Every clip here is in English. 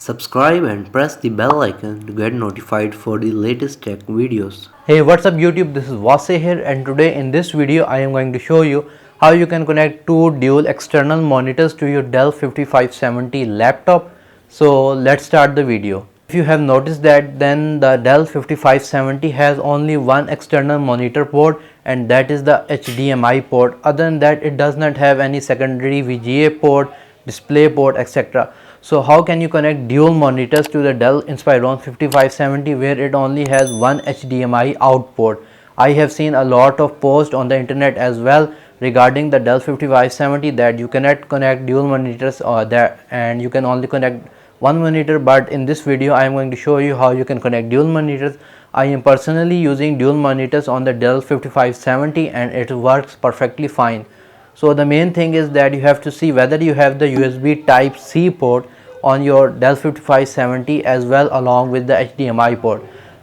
Subscribe and press the bell icon to get notified for the latest tech videos. Hey, what's up YouTube, this is Wasay here, and today in this video I am going to show you how you can connect two dual external monitors to your Dell 5570 laptop. So let's start the video. If you have noticed that, then the Dell 5570 has only one external monitor port, and that is the HDMI port. Other than that, it does not have any secondary VGA port, display port, etc. So how can you connect dual monitors to the Dell Inspiron 5570 where it only has one HDMI out port? I have seen a lot of posts on the internet as well regarding the Dell 5570 that you cannot connect dual monitors and you can only connect one monitor, but in this video I am going to show you how you can connect dual monitors. I am personally using dual monitors on the Dell 5570 and it works perfectly fine. So the main thing is that you have to see whether you have the USB type C port on your Dell 5570 as well along with the HDMI port,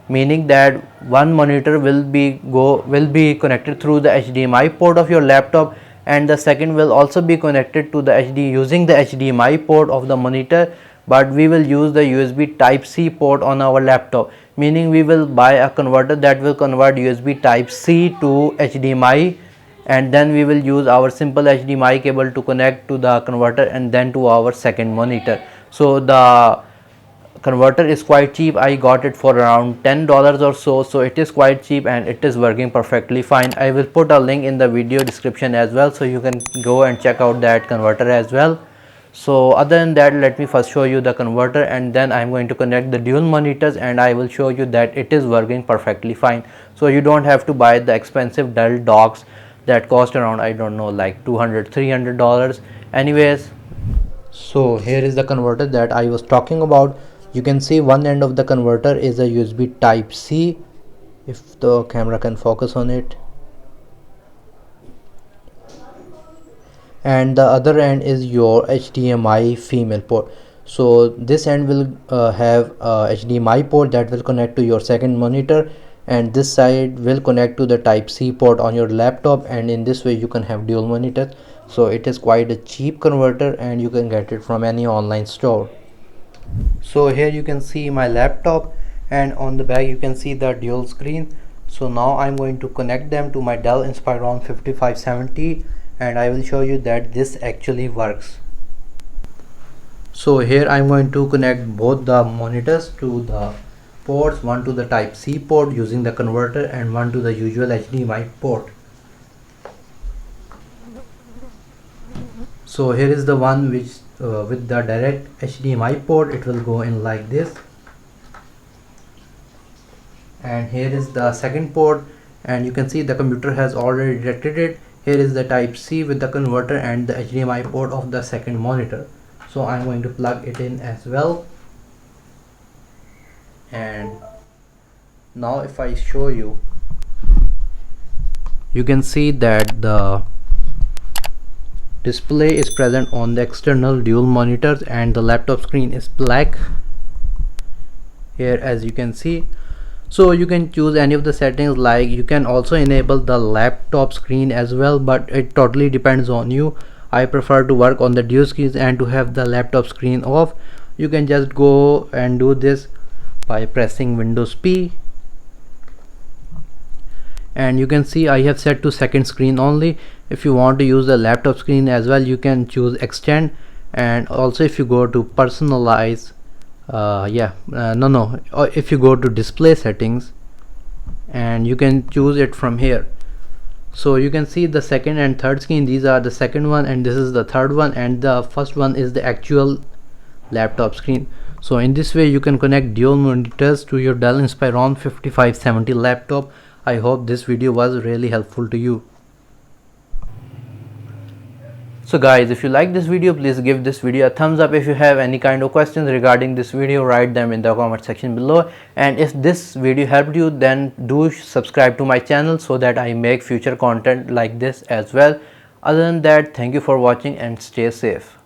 meaning that one monitor will be connected through the HDMI port of your laptop and the second will also be connected to the using the HDMI port of the monitor, but we will use the USB type C port on our laptop, meaning we will buy a converter that will convert USB type C to HDMI, and then we will use our simple HDMI cable to connect to the converter and then to our second monitor. So the converter is quite cheap. I got it for around $10 or so it is quite cheap and it is working perfectly fine. I will put a link in the video description as well, so you can go and check out that converter as well. So other than that, let me first show you the converter and then I am going to connect the dual monitors and I will show you that it is working perfectly fine. So you don't have to buy the expensive Dell docks that cost around, I don't know, like $200-300. Anyways, so here is the converter that I was talking about. You can see one end of the converter is a USB type C, if the camera can focus on it, and the other end is your HDMI female port. So this end will have a HDMI port that will connect to your second monitor, and this side will connect to the type C port on your laptop, and in this way you can have dual monitors. So it is quite a cheap converter and you can get it from any online store. So here you can see my laptop and on the back you can see the dual screen. So now I'm going to connect them to my Dell Inspiron 5570 and I will show you that this actually works. So here I'm going to connect both the monitors to the ports, one to the type C port using the converter and one to the usual HDMI port. So here is the one which with the direct HDMI port, it will go in like this, and here is the second port and you can see the computer has already detected it. Here is the type C with the converter and the HDMI port of the second monitor. So I'm going to plug it in as well, and now if I show you, you can see that the display is present on the external dual monitors and the laptop screen is black here, as you can see. So you can choose any of the settings, like you can also enable the laptop screen as well, but it totally depends on you. I prefer to work on the dual screens and to have the laptop screen off. You can just go and do this by pressing Windows P, and you can see I have set to second screen only. If you want to use the laptop screen as well, you can choose extend, and also if you go to personalize, if you go to display settings, and you can choose it from here. So you can see the second and third screen, these are the second one and this is the third one, and the first one is the actual laptop screen. So in this way you can connect dual monitors to your Dell Inspiron 5570 laptop. I hope this video was really helpful to you. So guys, if you like this video, please give this video a thumbs up. If you have any kind of questions regarding this video, write them in the comment section below, and if this video helped you, then do subscribe to my channel so that I make future content like this as well. Other than that, thank you for watching and stay safe.